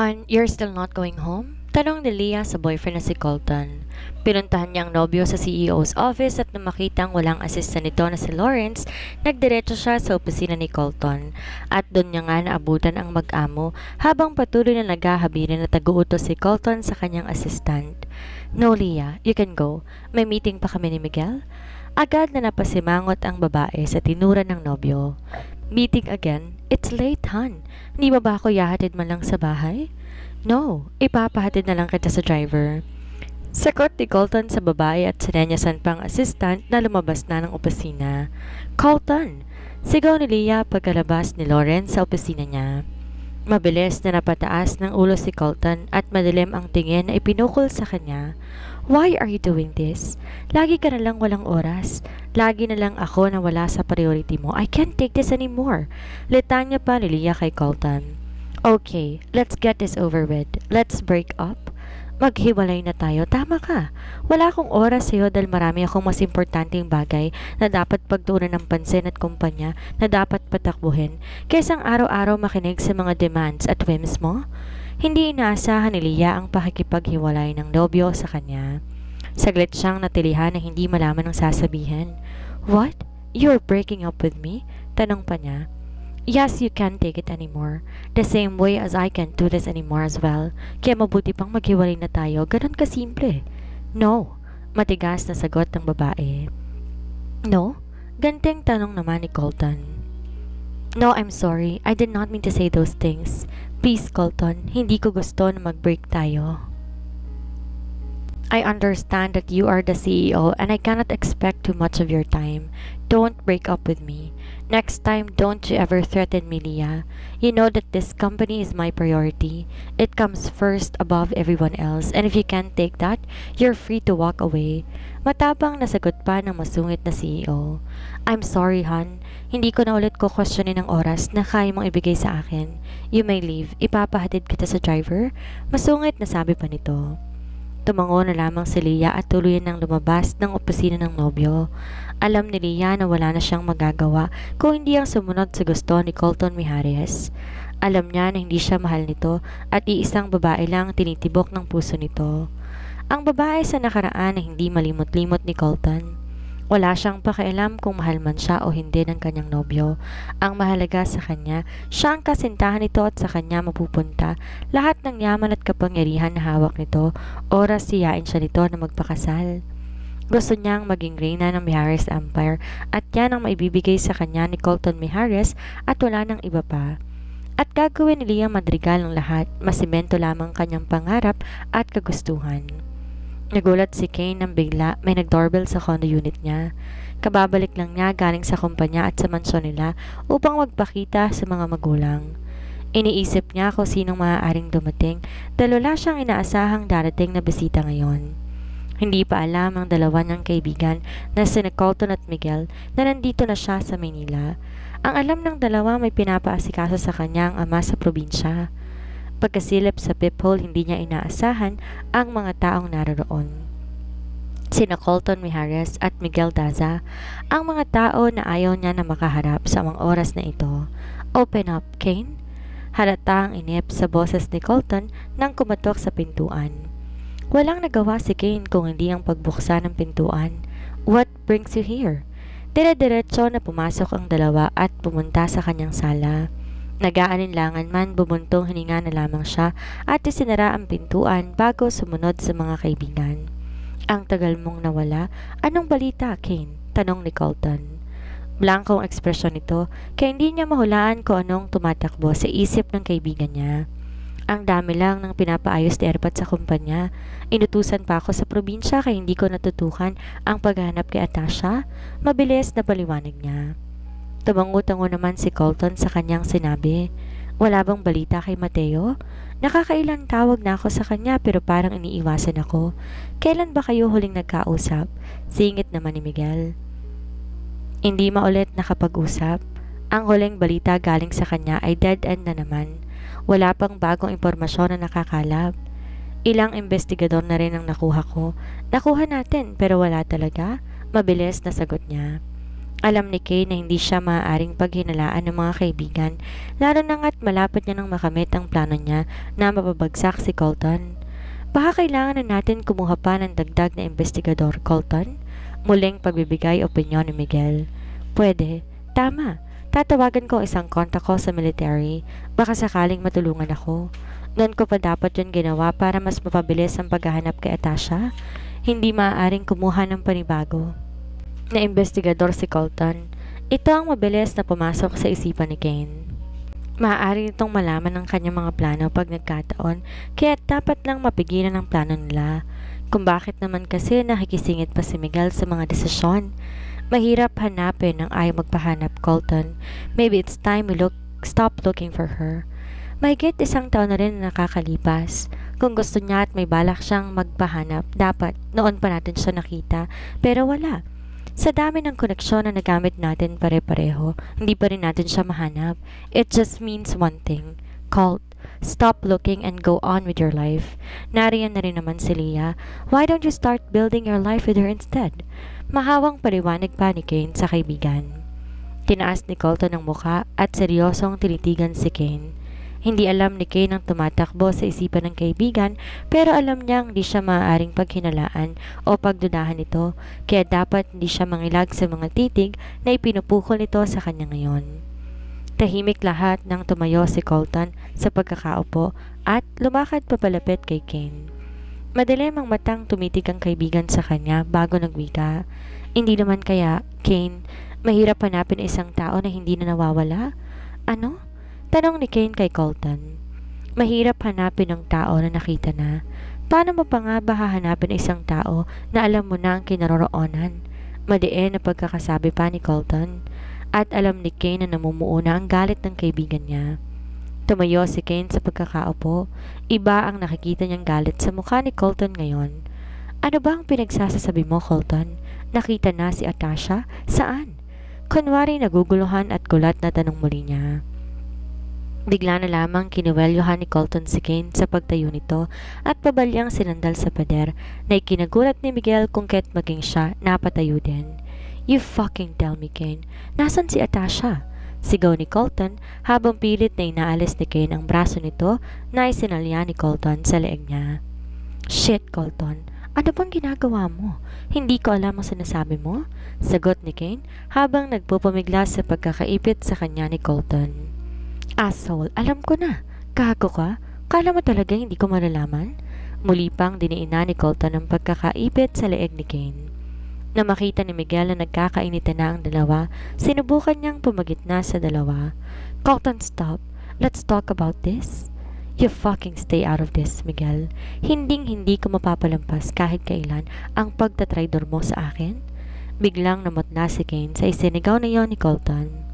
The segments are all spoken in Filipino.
Han, you're still not going home? Tanong ni Leah sa boyfriend na si Colton. Pinuntahan niya ang nobyo sa CEO's office at nang makitang walang assistant nito na si Lawrence, nagdiretso siya sa opisina ni Colton. At doon niya nga naabutan ang mag-amo habang patuloy na naghahabirin na taguutos si Colton sa kanyang assistant. No, Leah, you can go. May meeting pa kami ni Miguel. Agad na napasimangot ang babae sa tinura ng nobyo. Meeting again? It's late, Han. Hindi ba ako yahatid man lang sa bahay? No, ipapahatid na lang kita sa driver. Sakot ni Colton sa babae at sinenyasan pang assistant na lumabas na ng opisina. Colton! Sigaw ni Leah pagkalabas ni Lawrence sa opisina niya. Mabilis na napataas ng ulo si Colton at madilim ang tingin na ipinukol sa kanya. Why are you doing this? Lagi ka na lang walang oras. Lagi na lang ako na wala sa priority mo. I can't take this anymore. Litanya pa ni Leah kay Colton. Okay, let's get this over with. Let's break up. Maghiwalay na tayo. Tama ka. Wala akong oras sa'yo dahil marami akong mas importanteng bagay na dapat pagtuunan ng pansin at kumpanya na dapat patakbuhin kaysang araw-araw makinig sa mga demands at whims mo. Hindi inaasahan ni Leah ang pakikipaghiwalay ng nobyo sa kanya. Saglit siyang natilihan na hindi malaman ang sasabihin. What? You're breaking up with me? Tanong pa niya. Yes, you can't take it anymore. The same way as I can't do this anymore as well. Kaya mabuti pang maghiwalay na tayo. Ganun kasimple. No. Matigas na sagot ng babae. No? Ganting tanong naman ni Colton. No, I'm sorry. I did not mean to say those things. Please, Colton. Hindi ko gusto na mag-break tayo. I understand that you are the CEO and I cannot expect too much of your time. Don't break up with me. Next time, don't you ever threaten me, Leah. You know that this company is my priority. It comes first above everyone else, and if you can't take that, you're free to walk away. Matapang nasagot pa ng masungit na CEO. I'm sorry, Han. Hindi ko na ulit questionin ang oras na kaya mong ibigay sa akin. You may leave. Ipapahatid kita sa driver. Masungit na sabi pa nito. Tumango na lamang si Leah at tuluyan ng lumabas ng opisina ng nobyo. Alam ni Leah na wala na siyang magagawa kung hindi ang sumunod sa gusto ni Colton Mijares. Alam niya na hindi siya mahal nito at iisang babae lang tinitibok ng puso nito. Ang babae sa nakaraan na hindi malimot-limot ni Colton. Wala siyang pakialam kung mahal man siya o hindi ng kanyang nobyo. Ang mahalaga sa kanya, siya ang kasintahan nito at sa kanya mapupunta. Lahat ng yaman at kapangyarihan na hawak nito, oras siyain siya nito na magpakasal. Gusto niyang maging reyna ng Mijares Empire at yan ang maibibigay sa kanya ni Colton Mijares at wala nang iba pa. At gagawin ni Leah Madrigal ang lahat, masimento lamang kanyang pangarap at kagustuhan. Nagulat si Kane nang bigla may nag-doorbell sa condo unit niya. Kababalik lang niya galing sa kumpanya at sa mansyon nila upang magpakita sa mga magulang. Iniisip niya kung sinong maaaring dumating dahil wala siyang inaasahang darating na bisita ngayon. Hindi pa alam ang dalawa niyang kaibigan na sina Colton at Miguel na nandito na siya sa Maynila. Ang alam ng dalawa may pinapaasikaso sa kanya ang ama sa probinsya. Pagkasilip sa peephole, hindi niya inaasahan ang mga taong naroon. Sina Colton Mijares at Miguel Daza, ang mga tao na ayaw niya na makaharap sa mga oras na ito. Open up, Kane? Halata ang inip sa boses ni Colton nang kumatok sa pintuan. Walang nagawa si Kane kung hindi ang pagbuksan ng pintuan. What brings you here? Dire-diretso na pumasok ang dalawa at pumunta sa kanyang sala. Nag-aalinlangan man, bumuntong hininga na lamang siya at isinara ang pintuan bago sumunod sa mga kaibigan. Ang tagal mong nawala, anong balita, Kane? Tanong ni Colton. Blankong ekspresyon nito, kaya hindi niya mahulaan kung anong tumatakbo sa isip ng kaibigan niya. Ang dami lang ng pinapaayos ni Erpat sa kumpanya. Inutusan pa ako sa probinsya kaya hindi ko natutukan ang paghanap kay Atasha. Mabilis na paliwanag niya. Tumango-tango naman si Colton sa kanyang sinabi. Wala bang balita kay Mateo? Nakakailang tawag na ako sa kanya pero parang iniiwasan ako. Kailan ba kayo huling nagkausap? Singit naman ni Miguel. Hindi maulit nakapag-usap. Ang huling balita galing sa kanya ay dead end na naman. Wala pang bagong impormasyon na nakakalap. Ilang investigador na rin ang nakuha ko. Nakuha natin pero wala talaga. Mabilis na sagot niya. Alam ni Kay na hindi siya maaaring paghinalaan ng mga kaibigan, lalo na nga't malapit niya nang makamit ang plano niya na mapabagsak si Colton. Baka kailangan na natin kumuha pa ng dagdag na investigador, Colton? Muling pagbibigay opinyon ni Miguel. Pwede. Tama. Tatawagan ko ang isang kontak ko sa military. Baka sakaling matulungan ako. Noon ko pa dapat yun ginawa para mas mapabilis ang paghahanap kay Atasha. Hindi maaaring kumuha ng panibago na investigador si Colton. Ito ang mabilis na pumasok sa isipan ni Kane. Maaari nitong malaman ang kanyang mga plano pag nagkataon, kaya dapat lang mapigilan ang plano nila. Kung bakit naman kasi nakikisingit pa si Miguel sa mga desisyon. Mahirap hanapin ang ayaw magpahanap, Colton. Maybe it's time we stop looking for her. Mahigit 1 taon na rin na nakakalipas. Kung gusto niya at may balak siyang magpahanap, dapat noon pa natin siya nakita, pero wala. Sa dami ng koneksyon na nagamit natin pare-pareho, hindi pa rin natin siya mahanap. It just means one thing. Colt, stop looking and go on with your life. Nariyan na rin naman si Leah. Why don't you start building your life with her instead? Mahawang paliwanag pa ni Kane sa kaibigan. Tinaas ni Colton ang muka at seryosong tinitigan si Kane. Hindi alam ni Kane ang tumatakbo sa isipan ng kaibigan, pero alam niyang hindi siya maaaring paghinalaan o pagdudahan ito, kaya dapat hindi siya mangilag sa mga titig na ipinupukol nito sa kanya ngayon. Tahimik lahat nang tumayo si Colton sa pagkakaupo at lumakad papalapit kay Kane. Madilim ang matang tumitig ang kaibigan sa kanya bago nagwika. Hindi naman kaya, Kane, mahirap hanapin isang tao na hindi na nawawala? Ano? Tanong ni Kane kay Colton. Mahirap hanapin ang tao na nakita na. Paano mo pa nga ba hahanapin isang tao na alam mo na ang kinaroroonan? Madiin na pagkakasabi pa ni Colton. At alam ni Kane na namumuo na ang galit ng kaibigan niya. Tumayo si Kane sa pagkakaupo. Iba ang nakikita niyang galit sa mukha ni Colton ngayon. Ano ba ang pinagsasasabi mo, Colton? Nakita na si Atasha? Saan? Kunwari naguguluhan at gulat na tanong muli niya. Bigla na lamang kiniwelyohan ni Colton si Kane sa pagtayo nito at pabalyang sinandal sa pader na ikinagulat ni Miguel kung kaya't maging siya napatayo din. You fucking tell me, Kane. Nasaan si Atasha? Sigaw ni Colton habang pilit na inaalis ni Kane ang braso nito na isinalya ni Colton sa leeg niya. Shit, Colton. Ano bang ginagawa mo? Hindi ko alam ang sinasabi mo? Sagot ni Kane habang nagpupumigla sa pagkakaipit sa kanya ni Colton. Asshole, alam ko na. Gago ka? Kala mo talaga hindi ko malalaman? Muli pang diniina ni Colton ang pagkakaipit sa leeg ni Kane. Na makita ni Miguel na nagkakainitan na ang dalawa, sinubukan niyang pumagitna sa dalawa. Colton, stop. Let's talk about this. You fucking stay out of this, Miguel. Hinding-hindi ko mapapalampas kahit kailan ang pagtatraidor mo sa akin. Biglang namutla si Kane sa isinigaw na iyon ni Colton.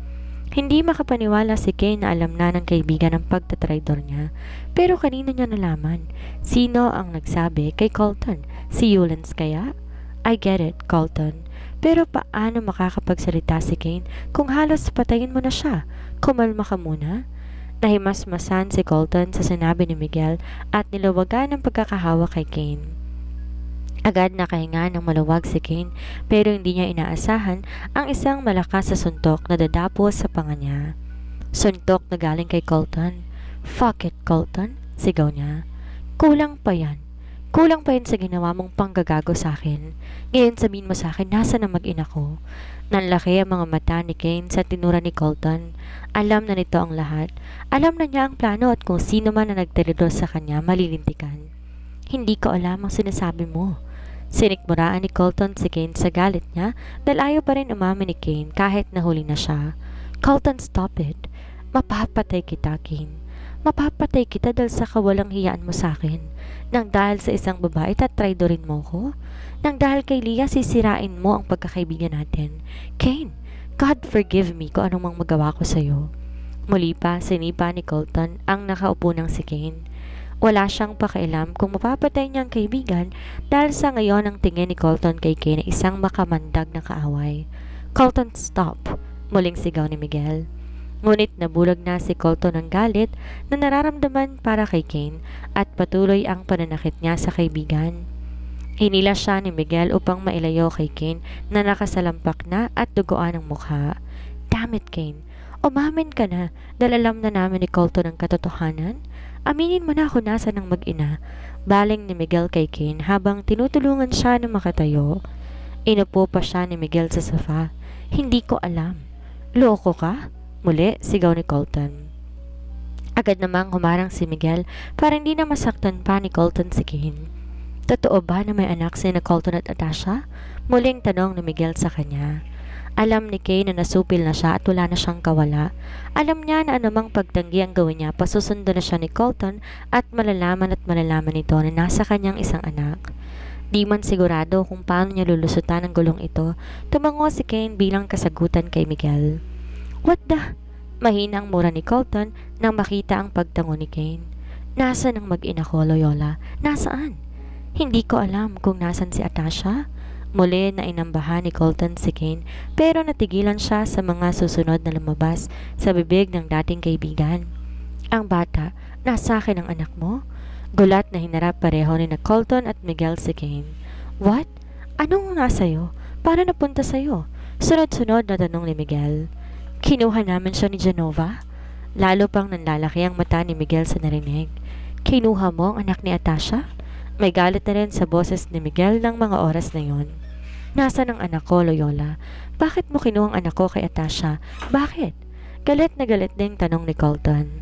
Hindi makapaniwala si Kane na alam na ng kaibigan ang pagtatraidor niya. Pero kanino niya nalaman? Sino ang nagsabi kay Colton? Si Eulens kaya? I get it, Colton. Pero paano makakapagsalita si Kane kung halos patayin mo na siya? Kumalma ka muna. Nahimasmasan si Colton sa sinabi ni Miguel at nilawagan ang pagkakahawak kay Kane. Agad nakahinga ng maluwag si Kane pero hindi niya inaasahan ang isang malakas sa suntok na dadapos sa panga niya. Suntok na galing kay Colton. Fuck it, Colton, sigaw niya. Kulang pa yan. Kulang pa yan sa ginawa mong panggagago sa akin. Ngayon sabihin mo sa akin, nasa na mag-ina ko? Nanlaki ang mga mata ni Kane sa tinura ni Colton. Alam na nito ang lahat. Alam na niya ang plano at kung sino man na nagteledor sa kanya, malilintikan. Hindi ko alam ang sinasabi mo. Sinikmuraan ni Colton si Kane sa galit niya dahil ayaw pa rin umamin ni Kane kahit nahuli na siya. Colton, stop it. Mapapatay kita, Kane. Mapapatay kita dahil sa kawalang hiyaan mo sa akin. Nang dahil sa isang babae tatraidorin mo ko? Nang dahil kay Leah sisirain mo ang pagkakaibigan natin. Kane, God forgive me kung anong mang magawa ko sa'yo. Muli pa sinipa ni Colton ang nakaupo ng si Kane. Wala siyang pakialam kung mapapatay niyang kaibigan dahil sa ngayon ang tingin ni Colton kay Kane ay isang makamandag na kaaway. Colton, stop! Muling sigaw ni Miguel. Ngunit nabulag na si Colton ng galit na nararamdaman para kay Kane at patuloy ang pananakit niya sa kaibigan. Hinila siya ni Miguel upang mailayo kay Kane na nakasalampak na at duguan ang mukha. Damn it, Kane. Umamin ka na dahil alam na namin ni Colton ang katotohanan. Aminin mo na kung nasa ng mag-ina. Baling ni Miguel kay Kane habang tinutulungan siya na makatayo. Inupo pa siya ni Miguel sa sofa. Hindi ko alam. Loko ka? Muli, sigaw ni Colton. Agad namang humarang si Miguel para hindi na masaktan pa ni Colton si Kane. Totoo ba na may anak si Colton at Atasha? Muling tanong ni Miguel sa kanya. Alam ni Kane na nasupil na siya at wala na siyang kawala. Alam niya na anumang pagtanggi ang gawin niya, pasusundo na siya ni Colton at malalaman nito na nasa kanyang isang anak. Di man sigurado kung paano niya lulusutan ang gulong ito, tumango si Kane bilang kasagutan kay Miguel. What the? Mahina ang mura ni Colton nang makita ang pagtango ni Kane. Nasaan ang mag-ina ko, Loyola? Nasaan? Hindi ko alam kung nasan si Atasha. Muli na inambahan ni Colton si Kane pero natigilan siya sa mga susunod na lumabas sa bibig ng dating kaibigan. Ang bata, nasa akin ang anak mo? Gulat na hinarap pareho ni Colton at Miguel si Kane. What? Anong nasa'yo? Paano napunta sa'yo? Sunod-sunod na tanong ni Miguel. Kinuha namin siya ni Genova? Lalo pang nanlalaki ang mata ni Miguel sa narinig. Kinuha mo ang anak ni Atasha? May galit na rin sa boses ni Miguel ng mga oras na yon. Nasaan ang anak ko, Loyola? Bakit mo kinuha ang anak ko kay Atasha? Bakit? Galit na galit din tanong ni Colton.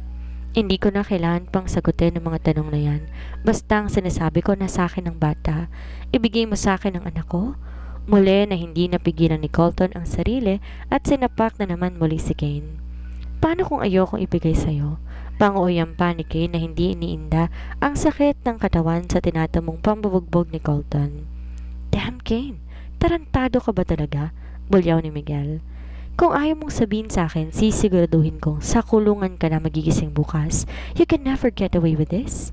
Hindi ko na kailangan pang sagutin ang mga tanong na yan. Basta ang sinasabi ko na sa akin ng bata. Ibigay mo sa akin ang anak ko? Muli na hindi napigilan ni Colton ang sarili at sinapak na naman muli si Kane. Paano kung ayokong ibigay sa'yo? Panguuyam pa ni Kane na hindi iniinda ang sakit ng katawan sa tinatamong pambubugbog ni Colton. Damn, Kane! Tarantado ka ba talaga? Bulyaw ni Miguel. Kung ayaw mong sabihin sa akin, sisiguraduhin kong sa kulungan ka na magigising bukas. You can never get away with this.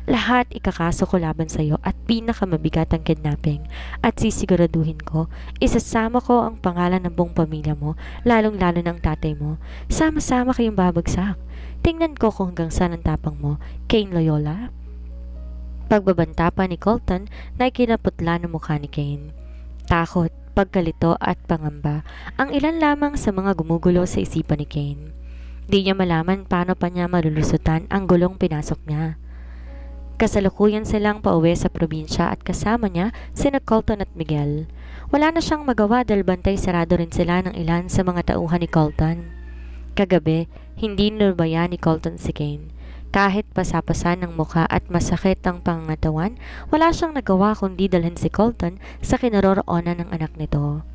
Lahat ikakaso ko laban sa'yo at pinakamabigat ang kidnapping. At sisiguraduhin ko, isasama ko ang pangalan ng buong pamilya mo, lalong-lalo ng tatay mo. Sama-sama kayong babagsak. Tingnan ko kung hanggang saan ang tapang mo, Kane Loyola. Pagbabanta pa ni Colton na ikinaputla ng mukha ni Kane. Takot, pagkalito at pangamba ang ilan lamang sa mga gumugulo sa isipan ni Kane. Di niya malaman paano pa niya malulusutan ang gulong pinasok niya. Kasalukuyan silang pauwi sa probinsya at kasama niya sina Colton at Miguel. Wala na siyang magawa dahil bantay sarado rin sila ng ilan sa mga tauhan ni Colton. Kagabi, hindi nilubayan ni Colton si Kane. Kahit pasapasan ng mukha at masakit ang pangangatawan, wala siyang nagawa kundi dalhin si Colton sa kinaroroonan ng anak nito.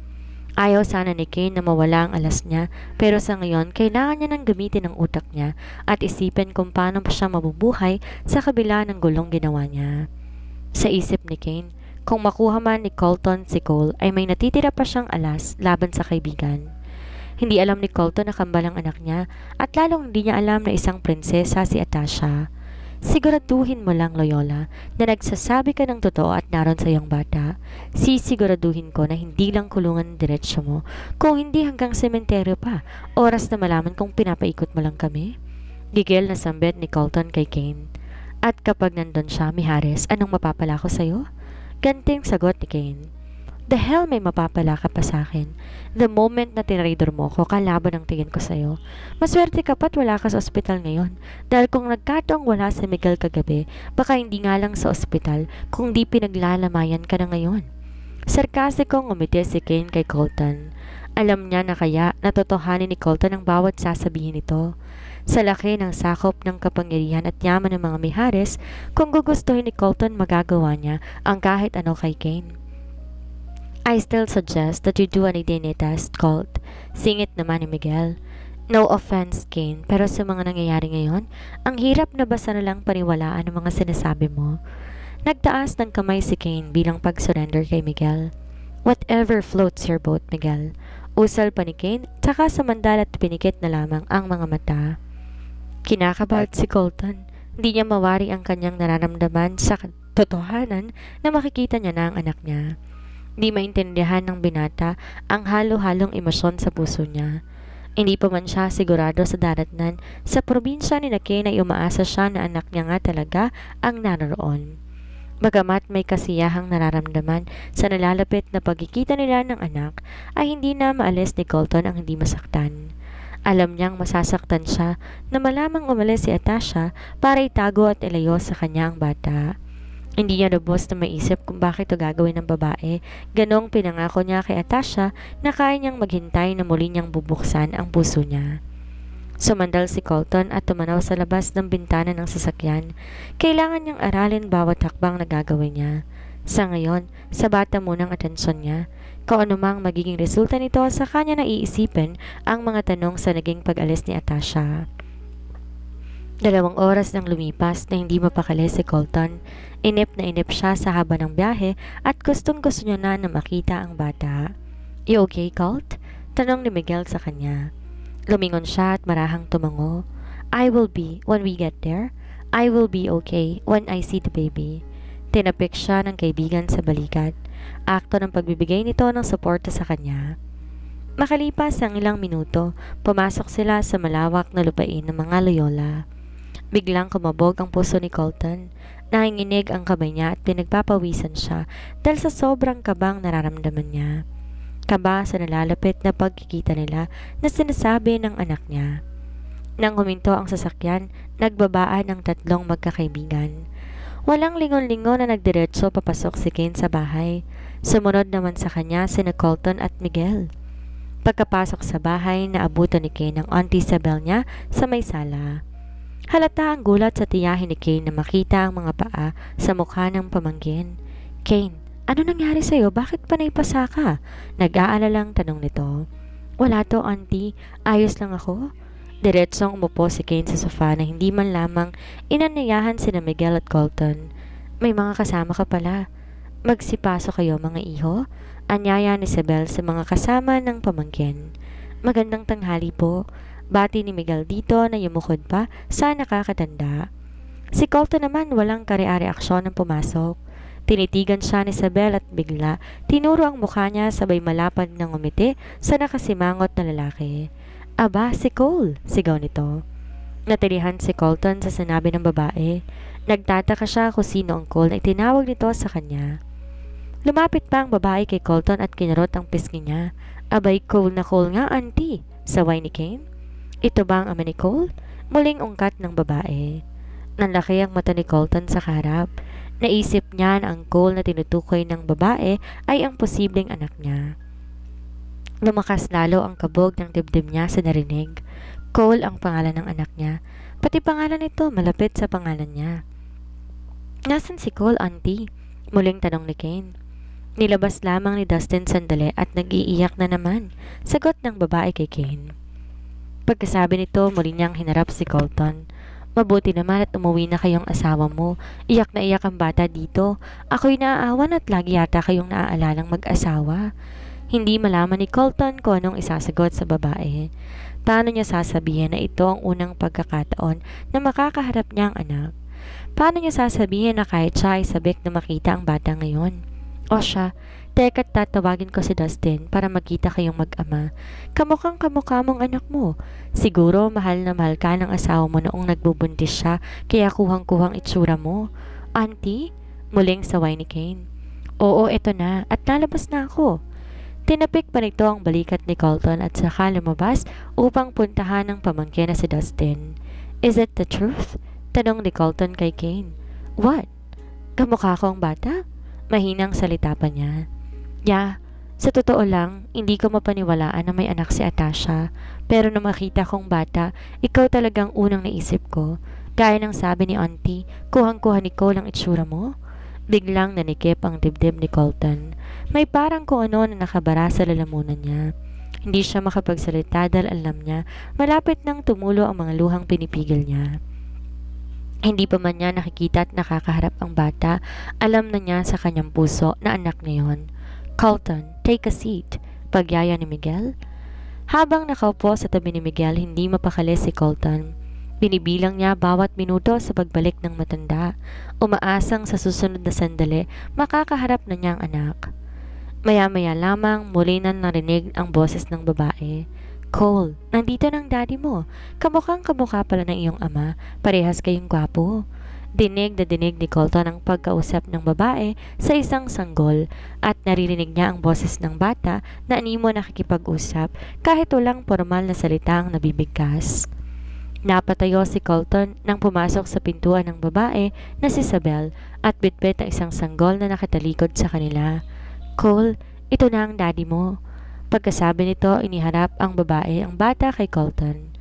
Ayaw sana ni Kane na mawala ang alas niya, pero sa ngayon kailangan niya nang gamitin ang utak niya at isipin kung paano pa siya mabubuhay sa kabila ng gulong ginawa niya. Sa isip ni Kane, kung makuha man ni Colton si Cole ay may natitira pa siyang alas laban sa kaibigan. Hindi alam ni Colton na kambal ang anak niya at lalong hindi niya alam na isang prinsesa si Atasha. Siguraduhin mo lang, Loyola, na nagsasabi ka ng totoo at naroon sa iyong bata. Sisiguraduhin ko na hindi lang kulungan ang diretsyo mo, kung hindi hanggang sementeryo pa, oras na malaman kung pinapaikot mo lang kami. Gigil na sambit ni Colton kay Kane. At kapag nandun siya, Mijares, anong mapapala ko sa'yo? Ganting sagot ni Kane. The hell may mapapala ka pa sa akin. The moment na tinrader mo ko, kalaban ang tingin ko sa'yo. Maswerte ka pa't wala ka sa ospital ngayon. Dahil kung nagkataong wala si Miguel kagabi, baka hindi nga lang sa ospital, kung di pinaglalamayan ka na ngayon. Sarkastikong umiti si Kane kay Colton. Alam niya na kaya natotohanin ni Colton ang bawat sasabihin nito. Sa laki ng sakop ng kapangyarihan at yaman ng mga Mijares, kung gugustuhin ni Colton magagawa niya ang kahit ano kay Kane. I still suggest that you do an DNA test, Colt. Singit naman ni Miguel. No offense, Kane, pero sa mga nangyayari ngayon, ang hirap na basta na lang paniwalaan ang mga sinasabi mo. Nagtaas ng kamay si Kane bilang pag-surrender kay Miguel. Whatever floats your boat, Miguel. Usal pa ni Kane, tsaka samandal at pinikit na lamang ang mga mata. Kinakabahan si Colton. Hindi niya mawari ang kanyang nararamdaman sa totohanan na makikita niya na ang anak niya. Di maintindihan ng binata ang halo-halong emosyon sa puso niya. Hindi pa man siya sigurado sa daratnan sa probinsya ni Kane ay umaasa siya na anak niya nga talaga ang naroon. Bagamat may kasiyahang nararamdaman sa nalalapit na pagkikita nila ng anak, ay hindi na maalis ni Colton ang hindi masaktan. Alam niyang masasaktan siya na malamang umalis si Atasha para itago at ilayo sa kanya ang bata. Hindi niya lubos na maisip kung bakit ito gagawin ng babae. Ganong pinangako niya kay Atasha na kaya niyang maghintay na muli niyang bubuksan ang puso niya. Sumandal si Colton at tumanaw sa labas ng bintana ng sasakyan. Kailangan niyang aralin bawat hakbang na gagawin niya. Sa ngayon, sa bata munang atensyon niya. Kung anumang magiging resulta nito, sa kanya na iisipin ang mga tanong sa naging pag-alis ni Atasha. 2 oras nang lumipas na hindi mapakali si Colton. Inip na inip siya sa haba ng biyahe at gustong-gusto niya na makita ang bata. "You okay, Colt?" Tanong ni Miguel sa kanya. Lumingon siya at marahang tumango. "I will be when we get there. I will be okay when I see the baby." Tinapik siya ng kaibigan sa balikat. Akto ng pagbibigay nito ng suporta sa kanya. Makalipas ang ilang minuto, pumasok sila sa malawak na lupain ng mga Loyola. Biglang kumabog ang puso ni Colton. Nanginginig ang kamay niya at pinagpapawisan siya dahil sa sobrang kabang nararamdaman niya. Kaba sa nalalapit na pagkikita nila na sinasabi ng anak niya. Nang huminto ang sasakyan, nagbabaan ang 3 magkakaibigan. Walang lingon-lingon na nagdiretso papasok si Kane sa bahay. Sumunod naman sa kanya sina Colton at Miguel. Pagkapasok sa bahay, naabutan ni Kane ang Auntie Isabel niya sa may sala. Halata ang gulat sa tiyahin ni Kane na makita ang mga paa sa mukha ng pamangkin. "Kane, ano nangyari sa'yo? Bakit panay pasa ka?" Nag-aalalang tanong nito. "Wala to, Auntie. Ayos lang ako." Diretsong umupo si Kane sa sofa na hindi man lamang inanayahan sina Miguel at Colton. "May mga kasama ka pala. Magsipaso kayo, mga iho." Anyaya ni Isabel sa mga kasama ng pamangkin. "Magandang tanghali po." Bati ni Miguel dito na yumukod pa sa nakakatanda. Si Colton naman walang kare-reaksyon ng pumasok. Tinitigan siya ni Isabel at bigla tinuro ang mukha niya sabay malapad ng ngumiti sa nakasimangot na lalaki. "Aba, si Cole!" sigaw nito. Natilihan si Colton sa sinabi ng babae. Nagtataka siya kung sino ang Cole na itinawag nito sa kanya. Lumapit pa ang babae kay Colton at kinarot ang pisngi niya. "Abay, Cole na Cole nga, Auntie!" Saway ni Kane. "Ito ba ang ama ni Cole?" Muling ungkat ng babae. Nanlaki ang mata ni Colton sa harap. Naisip niya na ang Cole na tinutukoy ng babae ay ang posibleng anak niya. Lumakas lalo ang kabog ng dibdib niya sa narinig. Cole ang pangalan ng anak niya. Pati pangalan nito malapit sa pangalan niya. "Nasaan si Cole, Auntie?" Muling tanong ni Kane. Nilabas lamang ni Dustin sandali at nag-iiyak na naman. Sagot ng babae kay Kane. Pagkasabi nito, muli niyang hinarap si Colton. "Mabuti naman at umuwi na kayong asawa mo. Iyak na iyak ang bata dito. Ako'y naaawan at lagi yata kayong naaalalang mag-asawa." Hindi malaman ni Colton kung anong isasagot sa babae. Paano niya sasabihin na ito ang unang pagkakataon na makakaharap niya ang anak? Paano niya sasabihin na kahit siya ay sabik na makita ang bata ngayon? "O siya, teka't tatawagin ko si Dustin para magkita kayong mag-ama. Kamukhang kamukha mong anak mo. Siguro mahal na mahal ka ng asawa mo noong nagbubuntis siya kaya kuhang-kuhang itsura mo." "Auntie?" Muling saway ni Kane. "Oo, eto na at lalabas na ako." Tinapik pa nito ang balikat ni Colton at saka lumabas upang puntahan ng pamangkin na si Dustin. "Is it the truth?" Tanong ni Colton kay Kane. "What? Kamukha ko ang bata?" Mahinang salita pa niya. "Yeah, sa totoo lang, hindi ko mapaniwalaan na may anak si Atasha. Pero nang makita kong bata, ikaw talagang unang naisip ko. Gaya ng sabi ni Auntie, kuhang-kuha ni Cole ang itsura mo." Biglang nanikip ang dibdib ni Colton. May parang kung ano na nakabara sa lalamunan niya. Hindi siya makapagsalita dahil alam niya malapit nang tumulo ang mga luhang pinipigil niya. Hindi pa man niya nakikita at nakakaharap ang bata, alam na niya sa kanyang puso na anak niya yon. "Colton, take a seat," pagyaya ni Miguel. Habang nakaupo sa tabi ni Miguel, hindi mapakali si Colton. Binibilang niya bawat minuto sa pagbalik ng matanda. Umaasang sa susunod na sandali, makakaharap na niya ang anak. Maya-maya lamang muli na narinig ang boses ng babae. "Cole, nandito ng daddy mo. Kamukhang kamukha pala ng iyong ama. Parehas kayong gwapo." Dinig na dinig ni Colton ang pagkausap ng babae sa isang sanggol at naririnig niya ang boses ng bata na animo nakikipag-usap kahit walang formal na salita ang nabibigkas. Napatayo si Colton nang pumasok sa pintuan ng babae na si Isabel at bitbit ang isang sanggol na nakatalikod sa kanila. "Cole, ito na ang daddy mo." Pagkasabi nito, iniharap ang babae ang bata kay Colton.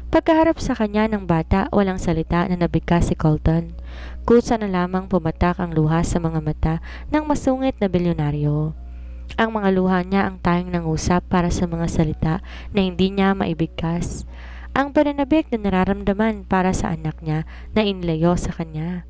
Pagkaharap sa kanya ng bata, walang salita na nabigkas si Colton. Kusa na lamang pumatak ang luha sa mga mata ng masungit na bilyonaryo. Ang mga luha niya ang tayong nangusap para sa mga salita na hindi niya maibigkas. Ang pananabik na nararamdaman para sa anak niya na inlayo sa kanya.